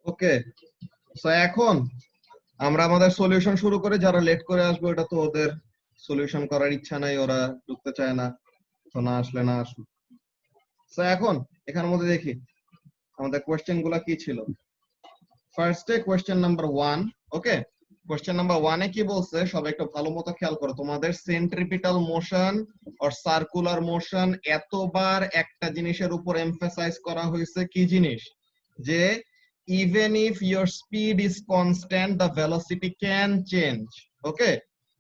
ওকে, so এখন আমরা আমাদের সলিউশন শুরু করে, যারা লেট করে আসবে ওটা তো ওদের সলিউশন করার ইচ্ছা নাই, ওরা ঢুকতে চায় না, তো না আসলে না আসুক। সো এখন এখানের মধ্যে দেখি আমাদের কোয়েশ্চেন গুলা কি ছিল। ফার্স্টে কোয়েশ্চেন নাম্বার 1। ওকে, কোয়েশ্চেন নাম্বার 1 এ কি বলছে সবাই একটু ভালো মতো খেয়াল করো। তোমাদের centripetal motion or circular motion এতবার একটা জিনিসের উপর এমফাসাইজ করা হয়েছে, কি জিনিস? যে even if your speed is constant the velocity can change. ওকে,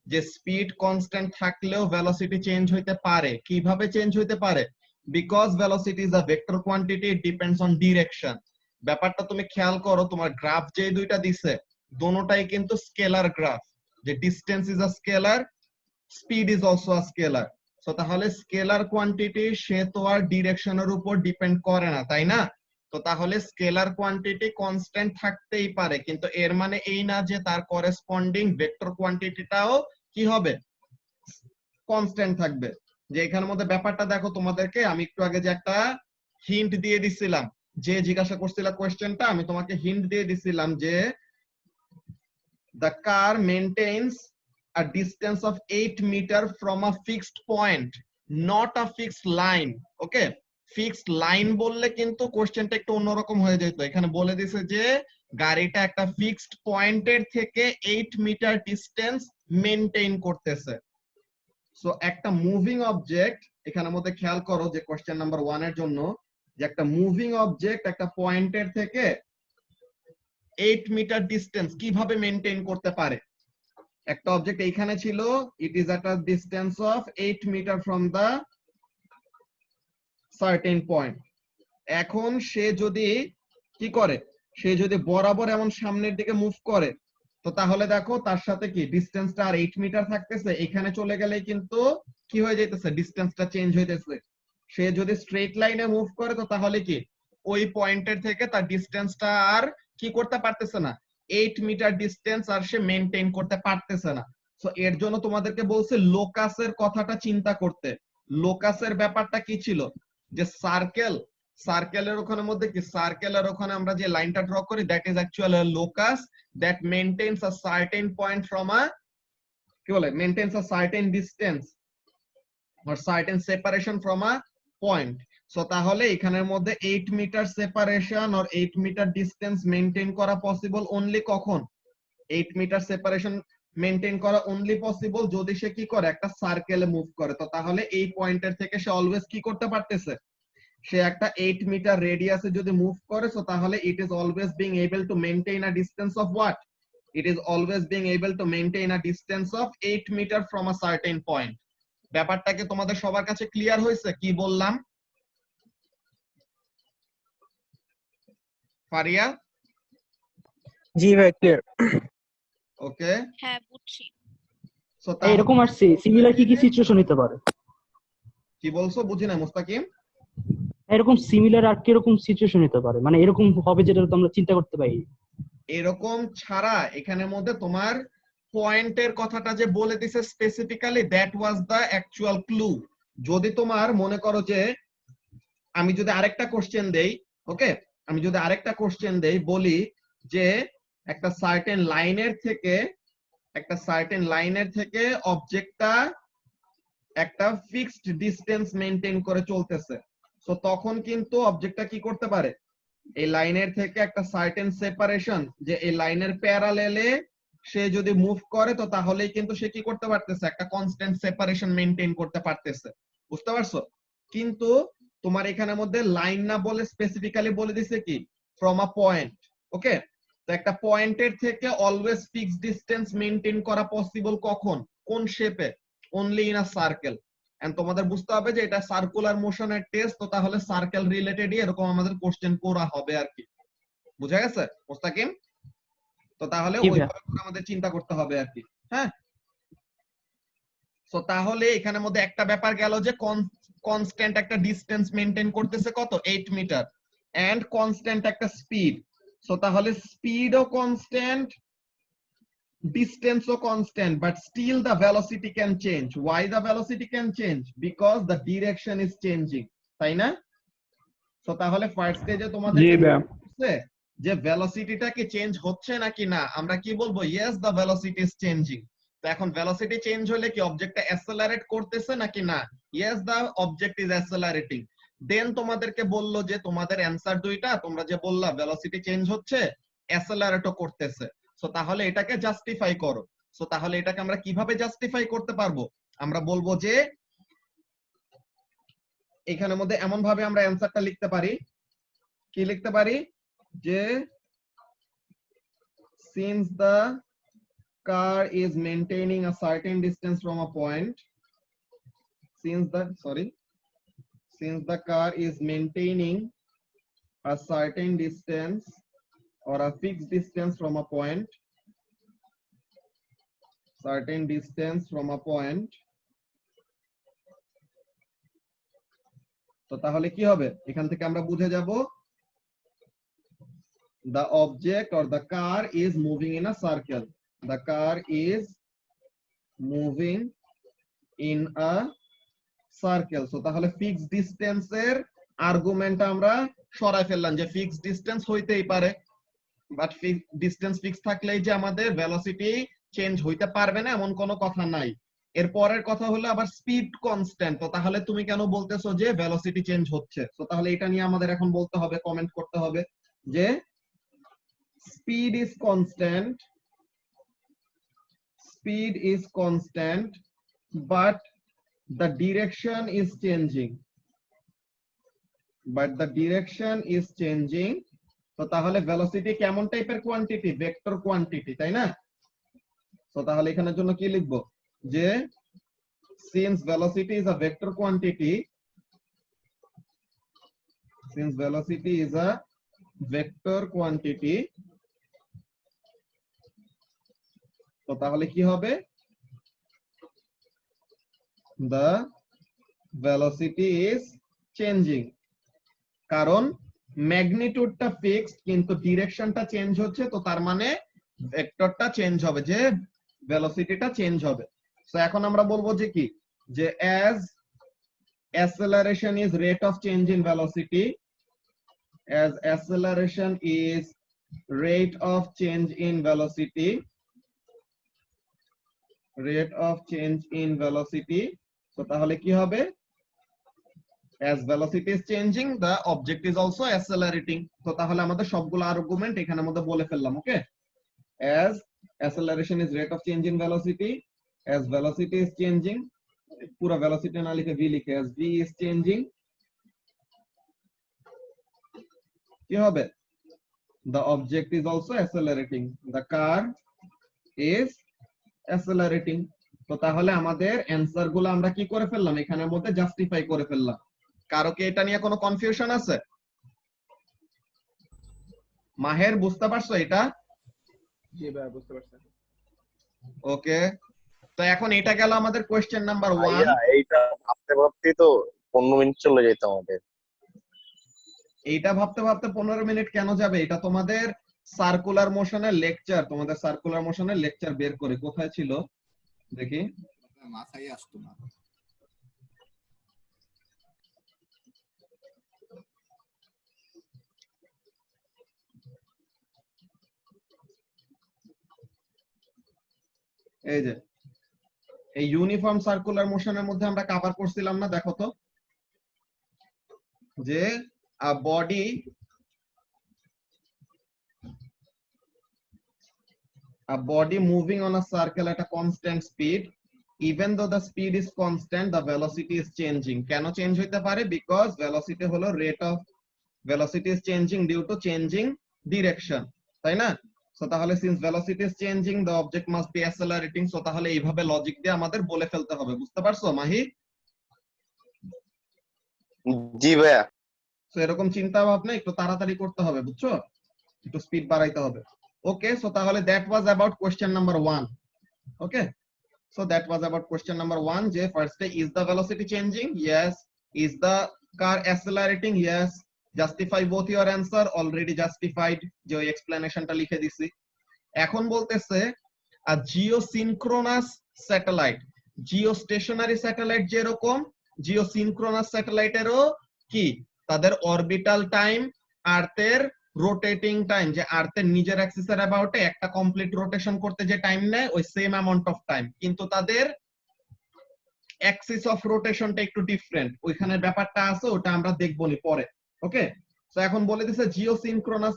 যে স্পিড কনস্ট্যান্ট থাকলেও ভেলোসিটি চেঞ্জ হইতে পারে। কিভাবে চেঞ্জ হইতে পারে? Because velocity is a vector quantity, it depends on direction. ব্যাপারটা তুমি খেয়াল করো, তোমার গ্রাফ যে দুইটা দিছে দোনোটাই কিন্তু স্কেলার গ্রাফ। যে distance is a scalar, speed is also a scalar. So তাহলে স্কেলার কোয়ান্টিটি সে তো আর ডিরেকশনের উপর ডিপেন্ড করে না, তাই না? তো তাহলে স্কেলার কোয়ান্টিটি কনস্ট্যান্ট থাকতেই পারে, কিন্তু এর মানে এই না যে তার করেসপন্ডিং ভেক্টর কোয়ান্টিটিটাও কি হবে, কনস্ট্যান্ট থাকবে। যে এখানের মধ্যে ব্যাপারটা দেখো, তোমাদেরকে আমি একটু আগে যে একটা হিন্ট দিয়ে দিছিলাম, যে জিজ্ঞাসা করছিল কোয়েশ্চেনটা, আমি তোমাকে হিন্ট দিয়ে দিছিলাম যে the car maintains a distance of 8 meter from a fixed point, not a fixed line. Okay, fixed line বললে কিন্তু কোশ্চেনটা একটু অন্যরকম হয়ে যেত। এখানে বলে দিছে যে গাড়িটা একটা ফিক্সড পয়েন্টের থেকে 8 মিটার ডিসটেন্স মেইনটেইন করতেছে। সো একটা মুভিং অবজেক্ট, এখানের মধ্যে খেয়াল করো যে কোশ্চেন নাম্বার 1 এর জন্য, যে একটা মুভিং অবজেক্ট একটা পয়েন্টের থেকে 8 মিটার ডিসটেন্স কিভাবে মেইনটেইন করতে পারে। একটা অবজেক্ট এইখানে ছিল, it is at a distance of 8 metre from the certain point. এখন সে যদি কি করে, সে যদি বরাবর এমন সামনের দিকে মুভ করে, তো তাহলে দেখো তার সাথে কি ডিসটেন্সটা আর 8 মিটার থাকতেছে, এখানে চলে গেলে কিন্তু কি হয়ে যাইতেছে, ডিসটেন্সটা চেঞ্জ হইতেছে। সে যদি স্ট্রেট লাইনে মুভ করে, তো তাহলে কি ওই পয়েন্টের থেকে তার ডিসটেন্সটা আর কি করতে পারতেছে না, 8 মিটার ডিসটেন্স আর সে মেইনটেইন করতে পারতেছে না। সো এর জন্য তোমাদেরকে বলছে লোকাসের কথাটা চিন্তা করতে। লোকাসের ব্যাপারটা কি ছিল, যে সার্কেল, সার্কেলের ওখানে মধ্যে কি, সার্কেলের ওখানে আমরা যে লাইনটা ড্র করি, that is actually locus that maintains a certain point from a, কি বলে, maintains a certain distance or certain separation from a point. So তাহলে এখানের মধ্যে 8 metre separation or 8 metre distance maintain করা পসিবল অনলি কখন, 8 metre separation maintain করা only possible যদি সে কি করে, একটা সার্কেলে মুভ করে। তো তাহলে এই পয়েন্টের থেকে সে অলওয়েজ কি করতে পারতেছে, সে একটা 8 মিটার রেডিয়াসে যদি মুভ করে, সো তাহলে it is always being able to maintain a distance of what, it is always being able to maintain a distance of 8 metre from a certain point. ব্যাপারটাকে তোমাদের সবার কাছে ক্লিয়ার হয়েছে কি বললাম? ফারিয়া? জি ভাই, ক্লিয়ার। ওকে, হ্যাঁ বুঝছি। সো এরকম আসছে, সিমিলার কি কি সিচুয়েশন হতে পারে? কি বলছো বুঝি না মুস্তাকিম। এরকম সিমিলার আর কিরকম সিচুয়েশন হতে পারে, মানে এরকম হবে যেটা তো আমরা চিন্তা করতে পারি। এরকম ছাড়া এখানের মধ্যে তোমার পয়েন্টের কথাটা যে বলে দিছে specifically, that was the actual clue. যদি তোমার মনে করো যে আমি যদি আরেকটা কোশ্চেন দেই, ওকে, আমি যদি আরেকটা কোশ্চেন দেই, বলি যে একটা সার্টেন লাইনের থেকে, একটা সার্টেন লাইনের থেকে অবজেক্টটা একটা ফিক্সড ডিসটেন্স মেইনটেইন করে চলতেছে, তো তখন কিন্তু অবজেক্টটা কি করতে পারে, এই লাইনের থেকে একটা সার্টেন সেপারেশন, যে এই লাইনের প্যারালেলে সে যদি মুভ করে, তো তাহলেই কিন্তু সে কি করতে পারতেছে, একটা কনস্ট্যান্ট সেপারেশন মেইনটেইন করতে পারতেছে। বুঝতে পারছো? কিন্তু তোমার এখানের মধ্যে লাইন না বলে স্পেসিফিক্যালি বলে দিছে কি, ফ্রম আ পয়েন্ট। ওকে, তো একটা পয়েন্টের থেকে অলওয়েজ ফিক্সড ডিসটেন্স মেইনটেইন করা পসিবল কখন, কোন শেপে, only in a circle. And তোমাদের বুঝতে হবে যে এটা সার্কুলার মোশনের টেস্ট, তো তাহলে সার্কেল রিলেটেডই এরকম আমাদের কোশ্চেন করা হবে আর কি। বুঝা গেছে মুস্তাকিম? তো তাহলে ওইভাবে করে আমাদের চিন্তা করতে হবে আর কি। হ্যাঁ, সো তাহলে এখানের মধ্যে একটা ব্যাপার গেল যে কনস্ট্যান্ট একটা ডিসটেন্স মেইনটেইন করতেছে কত, 8 মিটার, এন্ড কনস্ট্যান্ট একটা স্পিড। সো তাহলে স্পিডও constant, distance so constant, but still the velocity can change. Why the velocity can change? Because the direction is changing, তাই না? তো তাহলে ফার্স্ট স্টেজে তোমাদের যে ভেলোসিটিটা কি চেঞ্জ হচ্ছে নাকি না, আমরা কি বলবো? Yes the velocity is changing. তো এখন ভেলোসিটি চেঞ্জ হলে কি অবজেক্টটা অ্যাসেলারেট করতেছে নাকি না? Yes the object is accelerating. Then তোমাদেরকে বললো যে তোমাদের অ্যানসার দুইটা, তোমরা যে বললা ভেলোসিটি চেঞ্জ হচ্ছে, অ্যাসেলারেটও করতেছে, সো তাহলে এটাকে জাস্টিফাই করো। সো তাহলে এটাকে আমরা কিভাবে জাস্টিফাই করতে পারবো? আমরা বলবো যে এখানের মধ্যে এমন ভাবে আমরা অ্যানসারটা লিখতে পারি, কি লিখতে পারি? যে since the car is maintaining a certain distance from a point, since the car is maintaining a certain distance or a fixed distance from a point, তো তাহলে কি হবে? এখান থেকে আমরা বুঝে যাব the object or the car is moving in a circle. The car is moving in a circle. So তাহলে ফিক্সড ডিসটেন্সের আর্গুমেন্ট আমরা সরাই ফেললাম, যে ফিক্সড ডিসটেন্স হইতেই পারে, বাট ডিসটেন্স ফিক্স থাকলেই যে আমাদের ভেলোসিটি চেঞ্জ হইতে পারবে না এমন কোনো কথা নাই। এর পরের কথা হলো আবার স্পিড কনস্ট্যান্ট। তো তাহলে তুমি কেন বলতেছো যে ভেলোসিটি চেঞ্জ হচ্ছে? তো তাহলে এটা নিয়ে আমাদের এখন বলতে হবে, কমেন্ট করতে হবে যে speed is constant but the direction is changing. তো তাহলে ভেলোসিটি কেমন টাইপের কোয়ান্টিটি? ভেক্টর কোয়ান্টিটি, তাই না? তো তাহলে এখানের জন্য কি লিখবো? যে since velocity is a vector quantity, তো তাহলে কি হবে? the velocity is changing, কারণ ম্যাগনিটিউডটা ফিক্সড কিন্তু ডিরেকশনটা চেঞ্জ হচ্ছে, তো তার মানে ভেক্টরটা চেঞ্জ হবে, যে ভেলোসিটিটা চেঞ্জ হবে। সো এখন আমরা বলবো যে কি, যে as acceleration is rate of change in velocity, as acceleration is rate of change in velocity, so তাহলে কি হবে? as velocity is changing the object is also accelerating. তো তাহলে আমাদের সবগুলো আর্গুমেন্ট এখানের মধ্যে বলে ফেললাম। ওকে, as acceleration is rate of change in velocity, as velocity is changing, পুরো velocity না লিখে v লিখে, as v is changing, কি হবে? the object is also accelerating, the car is accelerating. তো তাহলে আমাদের অ্যানসার গুলো আমরা কি করে ফেললাম? এখানের মধ্যে জাস্টিফাই করে ফেললাম। কারো কি এটা নিয়ে কোনো কনফিউশন আছে? মাহের বুঝতে পারছো এটা? জি ভাই, বুঝতে পারছি। ওকে, তো এখন এটা গেল আমাদের কোশ্চেন নাম্বার 1। এইটা ভাবতে ভাবতে তো 15 মিনিট চলে যেত আমাদের। এইটা ভাবতে ভাবতে 15 মিনিট কেন যাবে? এটা তোমাদের সার্কুলার মোশনের লেকচার, তোমাদের সার্কুলার মোশনের লেকচার বের করে কোথায় ছিল দেখি, মাথায় আসতো না। এই যে এই ইউনিফর্ম সার্কুলার মোশনের মধ্যে আমরা কভার করছিলাম না? দেখো তো, যে a body moving on a circle at a constant speed, even though the speed is constant, the velocity is changing. কেন চেঞ্জ হইতে পারে? বিকজ velocity হলো rate of velocity is changing due to changing direction, তাই না? So তাহলে since velocity is changing, the object must be accelerating. So তাহলে এইভাবে logic দিয়ে আমাদের বলে ফেলতে হবে। বুঝতে পারছো মাহি? জি ভাইয়া। সো এরকম চিন্তা ভাবনা একটু তাড়াতাড়ি করতে হবে, বুঝছো? একটু স্পিড বাড়াইতে হবে। ওকে, সো তাহলে that was about question number 1. Okay, so that was about question number 1, যে first is the velocity changing? Yes. Is the car accelerating? Yes. Justify both your answer. Already justified, যে ওই এক্সপ্লেনেশনটা লিখে দিছি। এখন বলতেছে a geosynchronous satellite, geostationary satellite যেরকম, জিওসিনক্রোনাস স্যাটেলাইটেরও কি তাদের অরবিটাল টাইম আর্থের রোটেটিং টাইম, যে আর্থের নিজের অ্যাক্সিসের অ্যাবাউটে একটা কমপ্লিট রোটেশন করতে যে টাইম নেয় ওই সেম অ্যামাউন্ট অফ টাইম, কিন্তু তাদের অ্যাক্সিস অফ রোটেশনটা একটু ডিফারেন্ট। ওইখানে ব্যাপারটা আছে, ওটা আমরা দেখবো নি পরে। ওকে, তো এখন বলে দিছে geosynchronous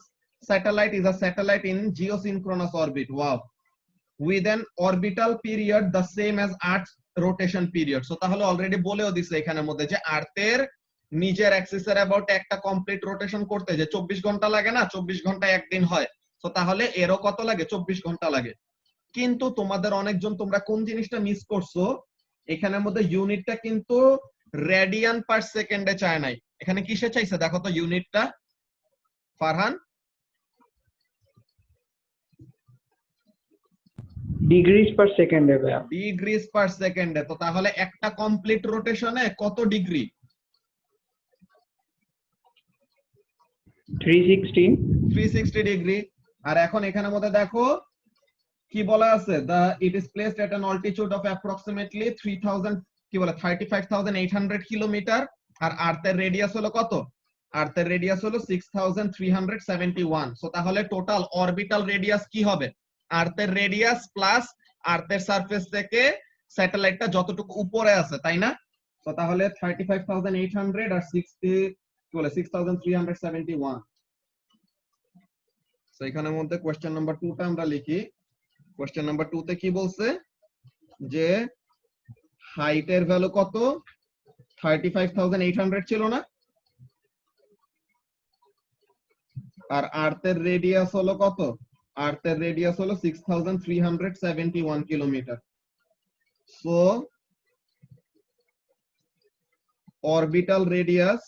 satellite is a satellite in geosynchronous orbit. Wow, with an orbital period the same as Earth's rotation period. So তাহলে অলরেডি বলেও দিছে এখানের মধ্যে যে আর্থের নিজের অ্যাক্সিসের অ্যাবাউট একটা কমপ্লিট রোটেশন করতে যে 24 ঘন্টা লাগে না, 24 ঘন্টা একদিন হয়। তো তাহলে এরও কত লাগে? 24 ঘন্টা লাগে। কিন্তু তোমাদের অনেকজন তোমরা কোন জিনিসটা মিস করছো, এখানের মধ্যে ইউনিটটা কিন্তু রেডিয়ান পার সেকেন্ডে চায় নাই, এখানে কিসে চাইছে দেখো তো ইউনিটটা ফারহান? ডিগ্রিজ পার সেকেন্ডে ভাইয়া। ডিগ্রিজ পার সেকেন্ডে। তো তাহলে একটা কমপ্লিট রোটেশনে কত ডিগ্রি? 360 ডিগ্রি। আর এখন এখানের মধ্যে দেখো কি বলা আছে, it is placed at an altitude of approximately 3000 কি বলে 35800 কিলোমিটার। আর আর্থের রেডিয়াস হলো কত? আর্থের রেডিয়াস হলো 6371। সো তাহলে টোটাল অরবিটাল রেডিয়াস কি হবে? আর্থের রেডিয়াস প্লাস আর্থের সারফেস থেকে স্যাটেলাইটটা যতটুকু উপরে আছে, তাই না? তো তাহলে 35800 আর 6371। তো এখানের মধ্যে কোশ্চেন নাম্বার 2 টা আমরা লিখি। কোশ্চেন নাম্বার 2 তে কি বলছে যে হাইটের ভ্যালু কত? 35800 ছিল না? আর আর্থের রেডিয়াস হলো কত? আর্থের রেডিয়াস হলো 6371 kilometre. So orbital radius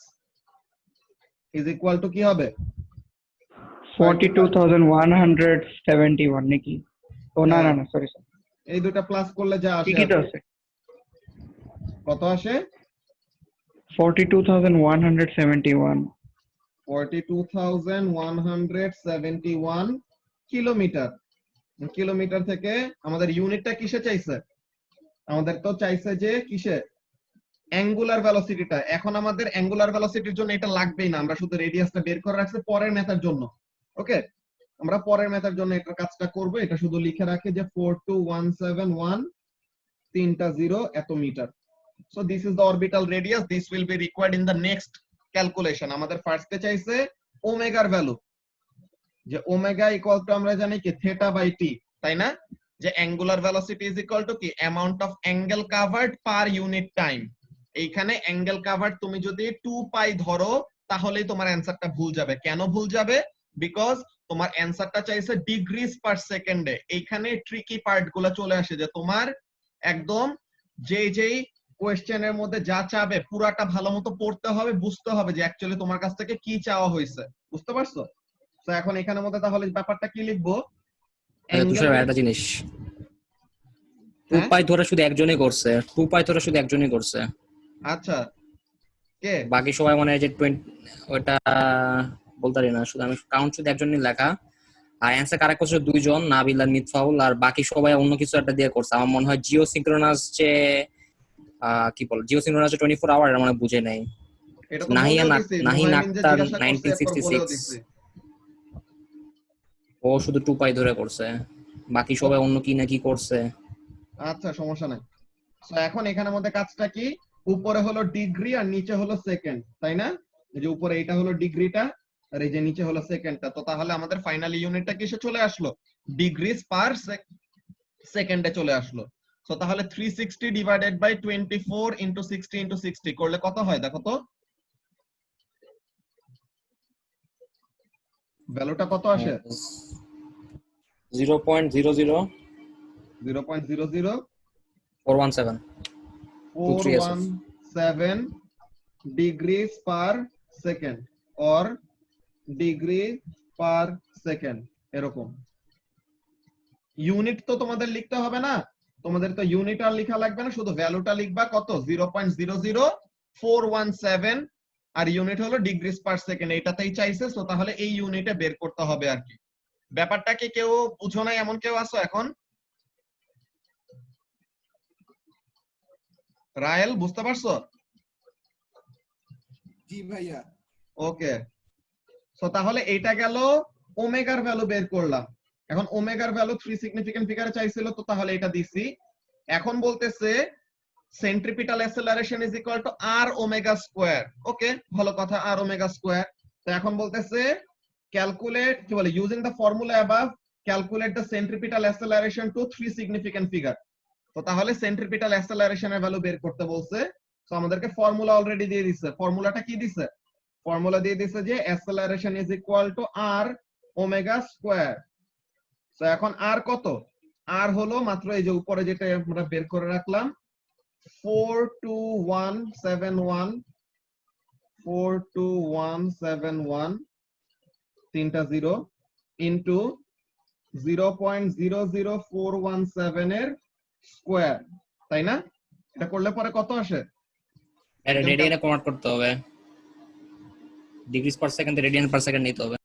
is equal to কি হবে? 42171 নাকি? ও না না না, সরি সরি, এই দুটা প্লাস করলে যা আসে ঠিকই তো আছে। কত আসে? 42171। 42171 কিলোমিটার। কিলোমিটার থেকে আমাদের ইউনিটটা কিসে চাইছে? আমাদের তো চাইছে যে কিসে? অ্যাঙ্গুলার ভেলোসিটিটা। এখন আমাদের অ্যাঙ্গুলার ভেলোসিটির জন্য এটা লাগবেই না, আমরা শুধু রেডিয়াসটা বের করে রাখছি পরের মেথডের জন্য। ওকে, আমরা পরের মেথডের জন্য এটার কাজটা করব। এটা শুধু লিখে রাখি যে 42171 তিনটা 0 এত metre. So this is the orbital radius. This will be required in the next calculation. আমাদের ফার্স্টে চাইছে ওমেগার ভ্যালু, যে ওমেগা ইকুয়াল টু আমরা জানি কি থিটা বাই টি, তাই না? যে angular velocity is equal to কি amount of angle covered per unit time. এইখানে অ্যাঙ্গেল কাভার্ড তুমি যদি 2 পাই ধরো তাহলেই তোমার অ্যানসারটা ভুল যাবে। কেন ভুল যাবে? বিকজ তোমার অ্যানসারটা চাইছে ডিগ্রিজ পার সেকেন্ডে। এইখানে ট্রিকি পার্ট গুলো চলে আসে যে তোমার একদম যেই কোয়েশ্চেনের মধ্যে যা চাবে পুরাটা ভালো মতো পড়তে হবে, বুঝতে হবে যে অ্যাকচুয়ালি তোমার কাছ থেকে কি চাওয়া হয়েছে। বুঝতে পারছো? তো এখন এখানের মধ্যে তাহলে ব্যাপারটা কি লিখবো? তুষার একটা জিনিস, 2 হ্যাঁ? পাই ধরে শুধু একজনই করছে, 2 পাই ধরে শুধু একজনই করছে, আচ্ছা, কে? বাকি সবাই মানে যে 20 ওটা বলতে পারি না, শুধু আমি কাউন্ট শুধু একজনই লেখা। আর অ্যান্সার কারেক্ট করছে 2 জন, নাবিল আর মিতফাউল। আর বাকি সবাই অন্য কিছু একটা দিয়ে করছে। আমার মনে হয় জিও সিনক্রোনাস যে কি বল, জিও সিনক্রোনাস 24 আওয়ার এর মানে বুঝে নাই। এটা তো বলেও দিছি, নাহিন মুহাইমিন যে আক্তার জিজ্ঞাসা করছে এরপর বলেও 1966 দিছি। ও শুধু 2 পাই ধরে করছে, বাকি সবাই অন্য কি না কি করছে। আচ্ছা, সমস্যা নাই। তো এখন এখানের মধ্যে কাজটা কি? উপরে হলো ডিগ্রি আর নিচে হলো সেকেন্ড, তাই না? এই যে উপরে এটা হলো ডিগ্রিটা আর এই যে নিচে হলো সেকেন্ডটা। তো তাহলে আমাদের ফাইনাল ইউনিটটা কিসে চলে আসলো? ডিগ্রিজ পার সেকেন্ডে চলে আসলো। সো তাহলে 360 ডিভাইডেড বাই 24 ইনটু 60 ইনটু 60 করলে কত হয় দেখো তো? ভ্যালুটা কত আসে? 0.00 417 417 degrees per second or degree per second, এরকম। ইউনিট তো তোমাদের লিখতে হবে না, তোমাদের তো ইউনিট আর লেখা লাগবে না, শুধু ভ্যালুটা লিখবা কত? 0.00417 আর ইউনিট হলো ডিগ্রিজ পার সেকেন্ড, এটাতেই চাইছে। তো তাহলে এই ইউনিটে বের করতে হবে আর কি। ব্যাপারটা কি কেউ বুঝো নাই এমন কেউ আছো এখন? রায়েল বুঝতে পারছো? জি ভাইয়া। ওকে, সো তাহলে এটা গেল ওমেগার ভ্যালু বের করলাম। এখন ওমেগার ভ্যালু 3 সিগনিফিকেন্ট ফিগারে চাইছিল, তো তাহলে এটা দিছি। এখন বলতেছে centripetal acceleration is equal to R omega square. Okay, ভালো কথা, আর ওমেগা স্কয়ার। তো এখন বলতেছে ক্যালকুলেট, কি বলে, using the formula above calculate the centripetal acceleration to 3 significant figure. তো তাহলে সেন্ট্রিপিটাল অ্যাসেলারেশনের ভ্যালু বের করতে বলছে। তো আমাদেরকে ফর্মুলা অলরেডি দিয়ে দিছে। ফর্মুলাটা কি দিছে? ফর্মুলা দিয়ে দিছে যে acceleration is equal to R omega square. তো এখন আর কত? আর হলো মাত্র এই যে উপরে যেটা আমরা বের করে রাখলাম, 42171 তিনটা 0 ইনটু 0.00417 এর স্কয়ার, তাই না? এটা করলে পরে কত আসে? এটা রেডিয়ানে কনভার্ট করতে হবে, degrees per second radian per second নিতে হবে।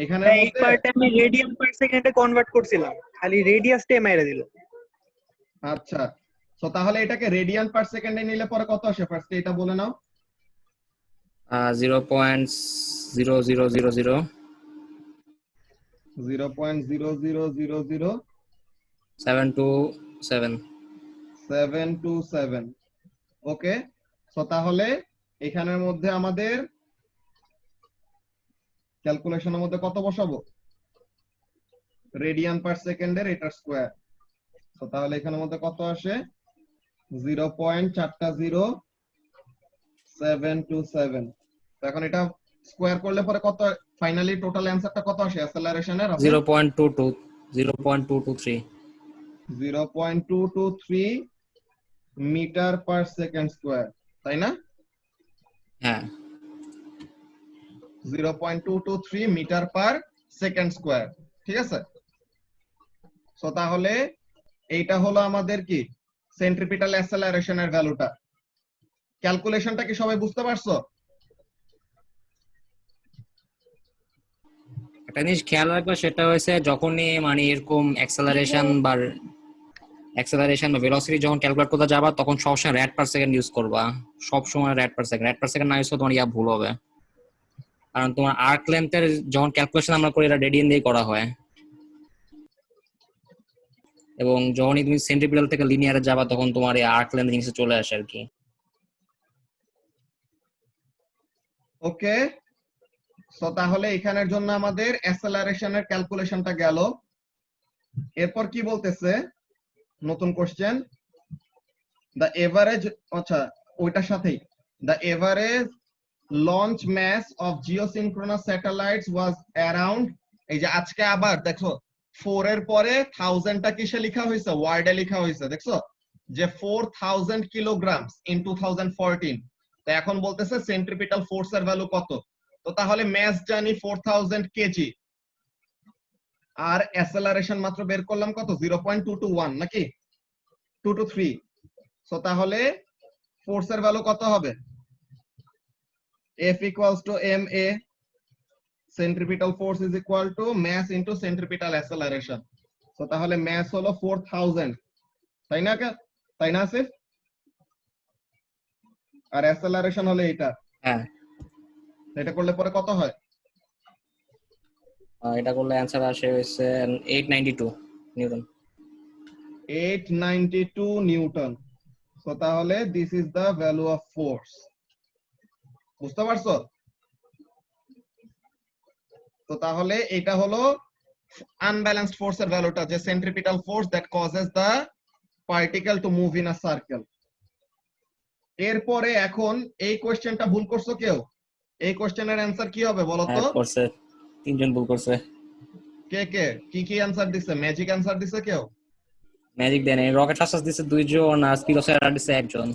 এখানে এই পার্টে আমি রেডিয়ান পার সেকেন্ডে কনভার্ট করছিলাম, খালি রেডিয়াসটাই মেরে দিল। আচ্ছা, তো তাহলে এটাকে রেডিয়ান পার সেকেন্ডে নিলে পরে কত আসে? ফার্স্ট এটা বলে নাও। 0.0000 0.0000 727। 727। ওকে, তো তাহলে এখানের মধ্যে আমাদের ক্যালকুলেশনের মধ্যে কত বসাবো? রেডিয়ান পার সেকেন্ডের এটার স্কয়ার। তো তাহলে এখানের মধ্যে কত আসে? 0.4727। তো এখন এটা স্কয়ার করলে পরে কত ফাইনালি টোটাল অ্যানসারটা কত আসে অ্যাসেলারেশনের? 0.223 0.223 মিটার পার সেকেন্ড স্কয়ার, তাই না? হ্যাঁ, 0.223 মিটার পার সেকেন্ড স্কয়ার, ঠিক আছে? সো তাহলে এইটা হলো আমাদের কি সেন্ট্রিপিটাল অ্যাসেলারেশনের ভ্যালুটা। ক্যালকুলেশনটা কি সবাই বুঝতে পারছো? একটা জিনিস খেয়াল রাখবা, সেটা হয়েছে যখনই মানে এরকম অ্যাক্সেলারেশন বা ভেলোসিটি যখন ক্যালকুলেট করতে যাবা, তখন সবসময় রেড পার সেকেন্ড ইউজ করবা। সব সময় রেড পার সেকেন্ড না ইউজ করলে তোমার ভুল হবে। কারণ তোমার আর্ক লেন্থের যখন ক্যালকুলেশন আমরা করি, এটা রেডিয়ান দিয়ে করা হয়, এবং যখনই তুমি সেন্ট্রিপিটাল থেকে লিনিয়ারে যাবা, তখন তোমার এই আর্ক লেন্থ জিনিসে চলে আসে আর কি। ওকে, সো তাহলে এখানের জন্য আমাদের অ্যাসেলারেশনের ক্যালকুলেশনটা গেল। এরপর কি বলতেছে নতুন কোশ্চেন, দ্য এভারেজ, আচ্ছা ওইটার সাথেই, the average launch mass of geosynchronous satellites was around, এই যে আজকে আবার দেখো 4 এর পরে 1000টা কিসে লেখা হয়েছে? ওয়ার্ডে লেখা হয়েছে, দেখছো যে 4000 কিলোগ্রামস ইন 2014। তো এখন বলতেছে সেন্ট্রিপিটাল ফোর্সের ভ্যালু কত? তো তাহলে ম্যাস জানি 4000 কেজি, আর অ্যাসেলারেশন মাত্র বের করলাম কত? 0.221 নাকি 223। সো তাহলে ফোর্সের ভ্যালু কত হবে? F equals to ma, centripetal force is equal to mass into centripetal acceleration. So তাহলে mass হলো 4000, তাই না? তাই না আসিফ? আর acceleration হলো এটা। হ্যাঁ, এটা করলে পরে কত হয়? এটা করলে অ্যান্সার আসে হচ্ছে 892 নিউটন। 892 নিউটন। সো তাহলে this is the value of force. বুঝতে পারছো? তো তাহলে এটা হলো আনব্যালেন্সড ফোর্সের ভ্যালুটা, যে centripetal force that causes the particle to move in a circle. এরপরে এখন এই কোশ্চেনটা ভুল করছো কেউ? এই কোশ্চেনের অ্যানসার কি হবে বলো তো? করছে, তিনজন ভুল করছে। কে কে কি অ্যানসার দিছে? ম্যাজিক অ্যানসার দিছে কেউ? ম্যাজিক দেন, রকেট সাসেস দিছে 2 জন, আর স্পিরোসাইরার দিছে 1 জন।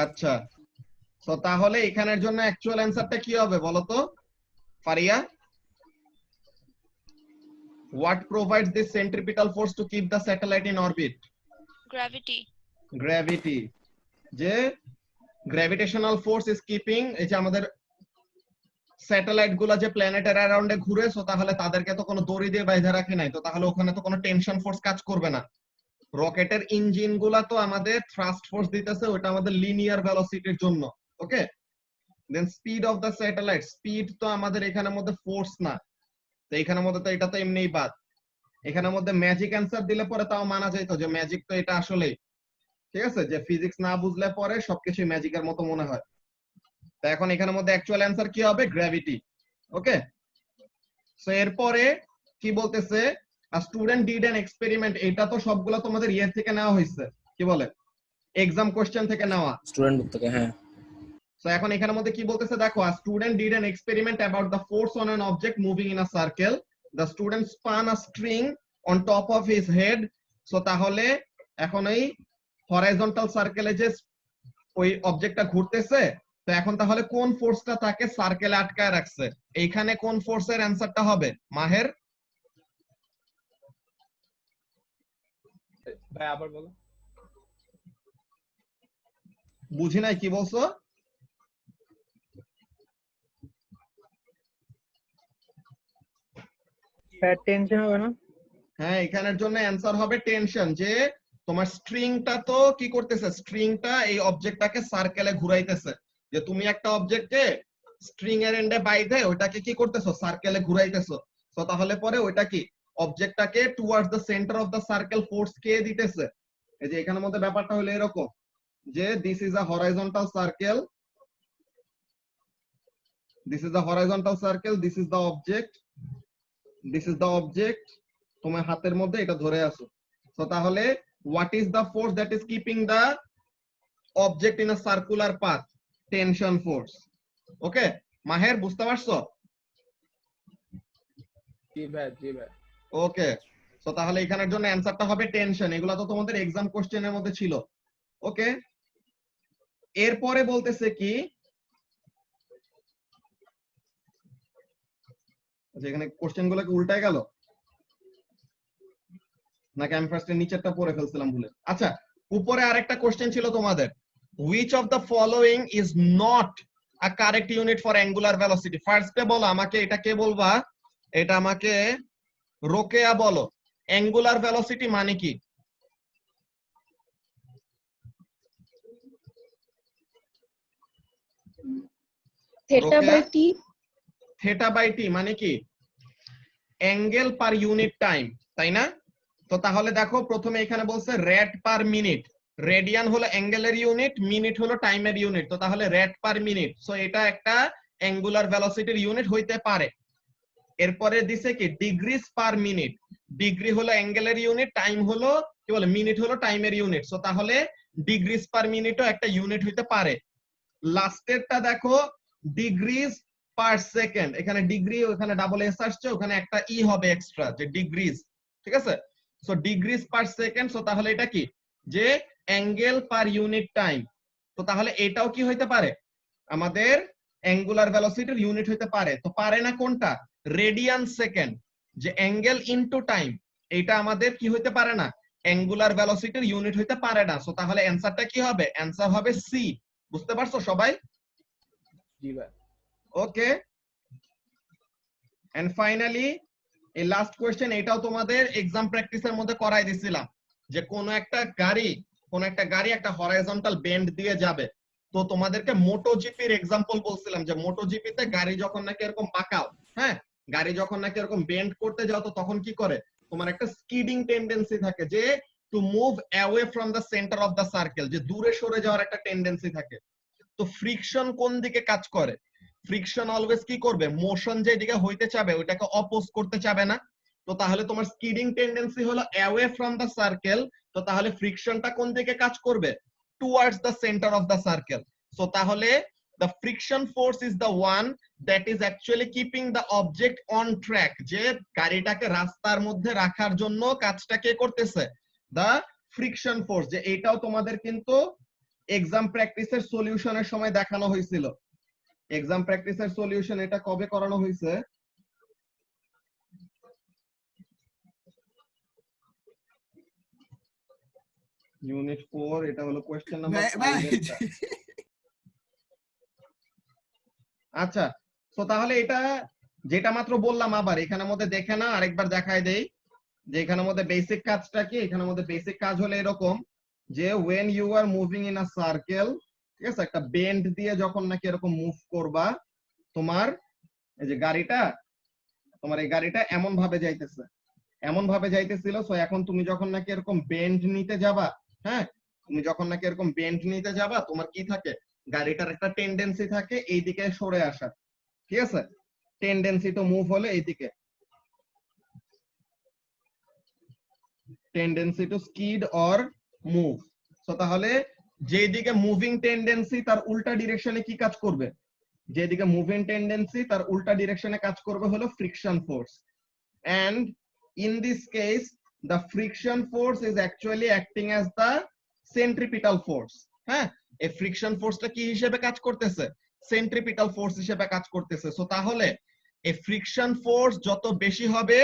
আচ্ছা, তো তাহলে এখানের জন্য অ্যাকচুয়াল অ্যানসারটা কি হবে বলো তো Faria? What provides this centripetal force to keep the satellite in orbit? Gravity. যে gravitational force is keeping, এই যে আমাদের স্যাটেলাইট গুলা যে প্ল্যানেটের অ্যারাউন্ডে ঘুরে, সো তাহলে তাদেরকে তো কোনো দড়ি দিয়ে বাইধে রাখে নাই, তো তাহলে ওখানে তো কোনো টেনশন ফোর্স কাজ করবে না। রকেটের ইঞ্জিন গুলা তো আমাদের থ্রাস্ট ফোর্স দিতেছে, ওটা আমাদের লিনিয়ার ভেলোসিটির জন্য। Okay, then speed of the satellite, speed তো আমাদের এখানের মধ্যে ফোর্স না, তো এখানের মধ্যে তো এটা তো এমনিই বাদ। এখানের মধ্যে ম্যাজিক অ্যান্সার দিলে পরে তাও মানা যাইতো যে ম্যাজিক তো এটা আসলেই, ঠিক আছে, যে ফিজিক্স না বুঝলে পরে সবকিছু ম্যাজিকের মতো মনে হয়। তো এখন এখানের মধ্যে অ্যাকচুয়াল অ্যান্সার কি হবে? গ্র্যাভিটি। ওকে, সো এরপরে কি বলতেছে, আ স্টুডেন্ট ডিড অ্যান এক্সপেরিমেন্ট, এটা তো সবগুলো তোমাদের ইয়ের থেকে নেওয়া হয়েছে, কি বলে, এক্সাম কোশ্চেন থেকে নেওয়া। স্টুডেন্ট বুক থেকে, হ্যাঁ। সো এখন এখানের মধ্যে কি বলতেছে দেখো, আ student did an experiment about the force on an object moving in a circle, the student span a string on top of his head. So তাহলে এখন এই হরাইজন্টাল সার্কেলে যে ওই অবজেক্টটা ঘুরতেছে, তো এখন তাহলে কোন ফোর্সটা তাকে সার্কেলে আটকায় রাখছে? এইখানে কোন ফোর্সের অ্যান্সারটা হবে মাহের? ভাই আবার বলো। বুঝি নাই, কি বলছো? টেনশন হবে না? হ্যাঁ, এখানের জন্য অ্যান্সার হবে টেনশন, যে তোমার স্ট্রিংটা তো কি করতেছে, স্ট্রিংটা এই অবজেক্টটাকে সার্কেলে ঘুরাইতেছে। যে তুমি একটা অবজেক্টকে স্ট্রিং এর এন্ডে বাইধে ওইটাকে কি করতেছো, সার্কেলে ঘুরাইতেছো। তো তাহলে পরে ওইটা কি অবজেক্টটাকে towards the centre of the circle force কে দিতেছে? এই যে এখানের মধ্যে ব্যাপারটা হলো এরকম, যে this is a horizontal circle, this is a horizontal circle, this is the object, this is the object, তোমার হাতের মধ্যে এটা ধরে আছো। তো তাহলে what is the force that is keeping the object in a circular path? Tension force. Okay, মাহের বুঝতে পারছো? জি ভাই, জি ভাই। ওকে, তো তাহলে এখানের জন্য অ্যানসারটা হবে টেনশন। এগুলা তো তোমাদের এক্সাম কোশ্চেনের মধ্যে ছিল। ওকে, এরপরে বলতেছে কি, আচ্ছা এখানে কোশ্চেন গুলো কি উল্টায় গেল নাকি আমি ফার্স্টে নিচেরটা পড়ে ফেলছিলাম ভুলে? আচ্ছা, উপরে আরেকটা কোশ্চেন ছিল তোমাদের, which of the following is not a correct unit for angular velocity? ফার্স্টে বলো আমাকে, এটা কে বলবা? এটা আমাকে রোকেয়া বলো, অ্যাঙ্গুলার ভেলোসিটি মানে কি? Theta by T. Theta by T মানে কি? অ্যাঙ্গেল পার ইউনিট টাইম, তাই না? তো তাহলে দেখো প্রথমে এখানে বলছে রেড পার মিনিট, রেডিয়ান হলো অ্যাঙ্গেলের ইউনিট, মিনিট হলো টাইমের ইউনিট, তো তাহলে রেড পার মিনিট, সো এটা একটা অ্যাঙ্গুলার ভেলোসিটির ইউনিট হইতে পারে। এরপরে দিছে কি ডিগ্রিস পার মিনিট, ডিগ্রি হলো অ্যাঙ্গেলের ইউনিট, টাইম হলো কি বলে মিনিট হলো টাইমের ইউনিট, সো তাহলে ডিগ্রিস পার মিনিটও একটা ইউনিট হইতে পারে। লাস্টেরটা দেখো ডিগ্রিস পার সেকেন্ড, এখানে ডিগ্রি ওখানে ডাবল এস আসছে, ওখানে একটা ই হবে এক্সট্রা, যে ডিগ্রিস, ঠিক আছে? So degrees per second, so তাহলে এটা কি, যে অ্যাঙ্গেল পার ইউনিট টাইম, তো তাহলে এটাও কি হইতে পারে আমাদের অ্যাঙ্গুলার ভেলোসিটির ইউনিট হইতে পারে। তো পারে না কোনটা? রেডিয়ান সেকেন্ড, যে অ্যাঙ্গেল ইনটু টাইম, এটা আমাদের কি হইতে পারে না, অ্যাঙ্গুলার ভেলোসিটির ইউনিট হইতে পারে না। সো তাহলে অ্যানসারটা কি হবে? অ্যানসার হবে সি। বুঝতে পারছো সবাই? জি ভাই। ওকে, এন্ড ফাইনালি এই লাস্ট কোশ্চেন, এটাও তোমাদের এক্সাম প্র্যাকটিসের মধ্যে করাই দিছিলাম, যে কোন একটা গাড়ি একটা হরাইজন্টাল বেন্ড দিয়ে যাবে, তো তোমাদেরকে মোটোজিপির এক্সাম্পল বলছিলাম, যে মোটোজিপিতে গাড়ি যখন নাকি এরকম পাকাও, হ্যাঁ, গাড়ি যখন নাকি এরকম বেন্ড করতে যাও, তো তখন কি করে, তোমার একটা স্কিডিং টেন্ডেন্সি থাকে, যে to move away from the centre of the circle, যে দূরে সরে যাওয়ার একটা টেন্ডেন্সি থাকে। তো ফ্রিকশন কোন দিকে কাজ করে? ফ্রিকশন অলওয়েজ কি করবে, মোশন যেদিকে হইতে চাবে ওইটাকে অপোজ করতে চাবে না। তো তাহলে তোমার স্কিডিং টেন্ডেন্সি হলো অ্যাওয়ে ফ্রম দ্য সার্কেল, তো তাহলে ফ্রিকশনটা কোন দিকে কাজ করবে? Towards the centre of the circle. So তাহলে the friction force is the one that is actually keeping the object on track, যে গাড়িটাকে রাস্তার মধ্যে রাখার জন্য কাজটা কে করতেছে? the friction force। যে এটাও তোমাদের কিন্তু এক্সাম প্র্যাকটিসের সলিউশনের সময় দেখানো হয়েছিল। এক্সাম প্র্যাকটিসের সলিউশন এটা কবে করানো হয়েছে? ইউনিট 4, এটা হলো কোশ্চেন নাম্বার 5। আচ্ছা, তো তাহলে এটা যেটা মাত্র বললাম আবার এখানের মধ্যে দেখে না আরেকবার দেখাই দেই যে এখানের মধ্যে বেসিক কাজটা কি। এখানের মধ্যে বেসিক কাজ হলো এরকম যে when you are moving in a circle, ঠিক আছে, একটা বেন্ড দিয়ে যখন নাকি এরকম মুভ করবা, তোমার এই যে গাড়িটা, তোমার এই গাড়িটা এমন ভাবে যাইতেছিল। সো এখন তুমি যখন নাকি এরকম বেন্ড নিতে যাবা, হ্যাঁ, তুমি যখন নাকি এরকম বেন্ড নিতে যাবা, তোমার কি থাকে, গাড়িটার একটা টেন্ডেন্সি থাকে এইদিকে সরে আসার, ঠিক আছে, টেন্ডেন্সি টু মুভ হলে এইদিকে, tendency two skid or move. So তাহলে যেদিকে মুভিং টেন্ডেন্সি তার উল্টা ডিরেকশনে কি কাজ করবে, যেদিকে মুভিং টেন্ডেন্সি তার উল্টা ডিরেকশনে কাজ করবে হলো friction force. and in this case the friction force is actually acting as the centripetal force। হ্যাঁ, এই ফ্রিকশন ফোর্সটা কি হিসেবে কাজ করতেছে, সেন্ট্রিপিটাল ফোর্স হিসেবে কাজ করতেছে। সো তাহলে এই ফ্রিকশন ফোর্স যত বেশি হবে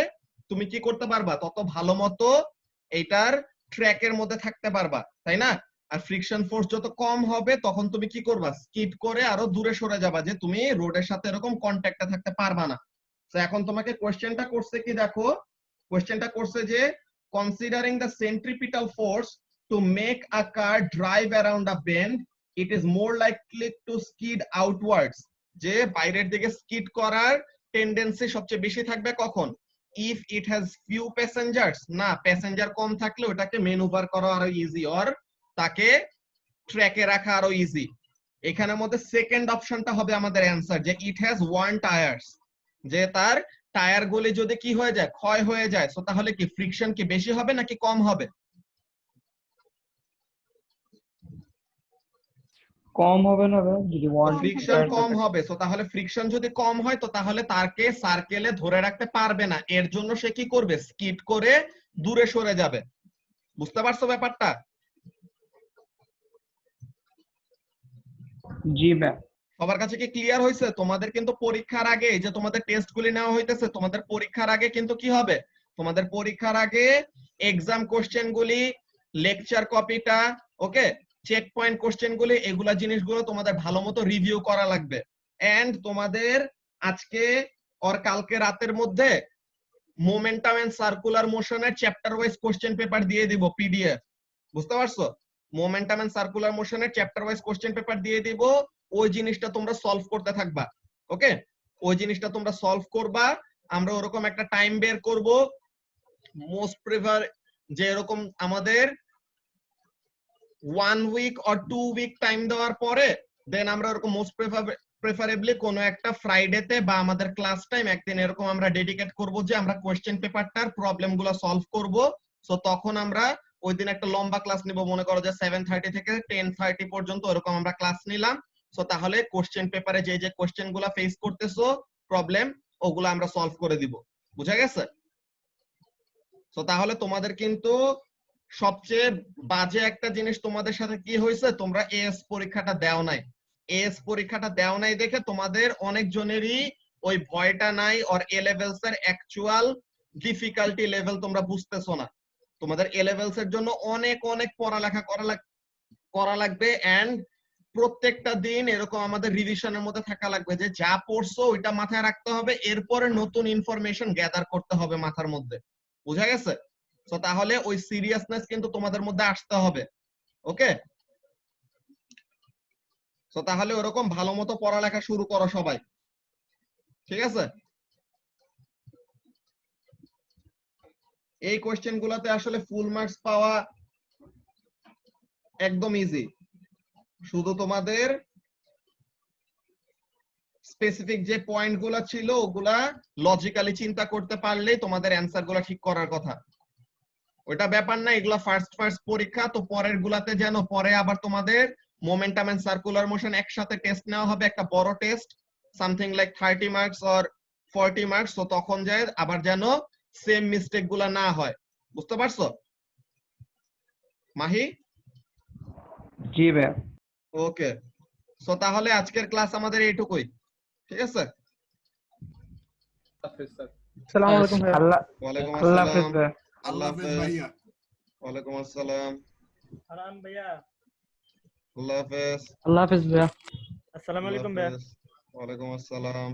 তুমি কি করতে পারবা, তত ভালো মতো এইটার ট্র্যাকের মধ্যে থাকতে পারবা, তাই না? আর ফ্রিকশন ফোর্স যত কম হবে তখন তুমি কি করবা, স্কিড করে আরো দূরে সরে যাবা, যে তুমি রোডের সাথে এরকম কন্ট্যাক্টে থাকতে পারবা না। তো এখন তোমাকে কোশ্চেনটা করছে কি, দেখো কোশ্চেনটা করছে যে considering the centripetal force to make a car drive around a bend, it is more likely to skid outwards, যে বাইরের দিকে স্কিড করার টেন্ডেন্সি সবচেয়ে বেশি থাকবে কখন, if it has few passengers, না প্যাসেঞ্জার কম থাকলে ওটাকে ম্যানুভার করা আরো ইজি, অর তাকে ট্র্যাকে রাখা আরো ইজি। এখানের মধ্যে সেকেন্ড অপশনটা হবে আমাদের অ্যান্সার, যে ইট হ্যাজ ওয়ান টায়ার্স, যে তার টায়ার গুলি যদি কি হয়ে যায়, ক্ষয় হয়ে যায়, সো তাহলে কি ফ্রিকশন কি বেশি হবে নাকি কম হবে? কম হবে না ভাই, যদি ওয়ান ফ্রিকশন কম হবে। সো তাহলে ফ্রিকশন যদি কম হয় তো তাহলে তাকে সার্কেলে ধরে রাখতে পারবে না, এর জন্য সে কি করবে, স্কিড করে দূরে সরে যাবে। বুঝতে পারছো ব্যাপারটা? জি ভাই। সবার কাছে কি ক্লিয়ার হয়েছে? তোমাদের কিন্তু পরীক্ষার আগে যে তোমাদের টেস্টগুলি নেওয়া হইতেছে, তোমাদের পরীক্ষার আগে কিন্তু কি হবে, তোমাদের পরীক্ষার আগে এক্সাম কোশ্চেন গুলি, লেকচার কপিটা, ওকে, চেক পয়েন্ট কোশ্চেন গুলি, এগুলা জিনিসগুলো তোমাদের ভালো মতো রিভিউ করা লাগবে। এন্ড তোমাদের আজকে আর কালকে রাতের মধ্যে মোমেন্টাম এন্ড সার্কুলার মোশনের চ্যাপ্টার ওয়াইজ কোশ্চেন পেপার দিয়ে দিব পিডিএফ। বুঝতে পারছো? মোমেন্টাম এন্ড সার্কুলার মোশনের চ্যাপ্টার ওয়াইজ কোশ্চেন পেপার দিয়ে দিব, ওই জিনিসটা তোমরা সলভ করতে থাকবা। ওকে, ওই জিনিসটা তোমরা সলভ করবা, আমরা ওরকম একটা টাইম বের করব, মোস্ট প্রেফার যে এরকম আমাদের 1 উইক অর 2 উইক টাইম দেওয়ার পরে দেন আমরা ওরকম মোস্ট প্রেফারেবলি কোনো একটা ফ্রাইডেতে বা আমাদের ক্লাস টাইম একদিন এরকম আমরা ডেডিকেট করব যে আমরা কোশ্চেন পেপারটার প্রবলেমগুলো সলভ করব। সো তখন আমরা ওই দিন একটা লম্বা ক্লাস নিব, মনে করো যে 7:30 থেকে 10:30 পর্যন্ত এরকম আমরা ক্লাস নিলাম। সো তাহলে কোশ্চেন পেপারে যে যে কোশ্চেন গুলা ফেস করতেছো প্রবলেম, ওগুলো আমরা সলভ করে দিব। বুঝা গেছে? সো তাহলে তোমাদের কিন্তু সবচেয়ে বাজে একটা জিনিস তোমাদের সাথে কি হয়েছে, তোমরা এএস পরীক্ষাটা দাও নাই। এএস পরীক্ষাটা দাও নাই দেখে তোমাদের অনেক জনেরই ওই ভয়টা নাই, আর এ লেভেলস এর অ্যাকচুয়াল ডিফিকাল্টি লেভেল তোমরা বুঝতেছো না। তোমাদের এ লেভেলস এর জন্য অনেক অনেক পড়ালেখা করা লাগবে, এন্ড প্রত্যেকটা দিন এরকম আমাদের রিভিশনের মধ্যে থাকা লাগবে, যে যা পড়ছো ওইটা মাথায় রাখতে হবে, এরপরে নতুন ইনফরমেশন গ্যাদার করতে হবে মাথার মধ্যে। বুঝা গেছে? সো তাহলে ওই সিরিয়াসনেস কিন্তু তোমাদের মধ্যে আসতে হবে। ওকে, সো তাহলে ওরকম ভালো মতো পড়ালেখা শুরু করো সবাই, ঠিক আছে? এই কোশ্চেন গুলাতে আসলে ফুল মার্কস পাওয়া একদম ইজি, শুধু তোমাদের স্পেসিফিক যে পয়েন্ট গুলা ছিল ওগুলা লজিক্যালি চিন্তা করতে পারলেই তোমাদের অ্যান্সার গুলা ঠিক করার কথা। ওইটা ব্যাপার না, এগুলা ফার্স্ট পরীক্ষা, তো পরের গুলাতে যেন পরে আবার তোমাদের মোমেন্টাম এন্ড সার্কুলার মোশন একসাথে টেস্ট নেওয়া হবে, একটা বড় test, something like 30 marks or 40 marks. তো তখন যায় আবার যেন সেম মিস্টেক গুলা না হয়। বুঝতে পারছো মাহি? জি ভাই। ওকে, সো তাহলে আজকের ক্লাস আমাদের এইটুকুই, ঠিক আছে? হাফেজ স্যার। আসসালামু আলাইকুম ভাইয়া। আল্লাহ ওয়ালাইকুম আল্লাহ হাফেজ আসসালাম। ভাই। আল্লাহ হাফেজ। ওয়ালাইকুম আসসালাম। সালাম ভাইয়া। আল্লাহ হাফেজ। আল্লাহ হাফেজ ভাইয়া। আসসালামু আল্লাহ আলাইকুম ভাইয়া। হাফেজ। ওয়ালাইকুম আসসালাম।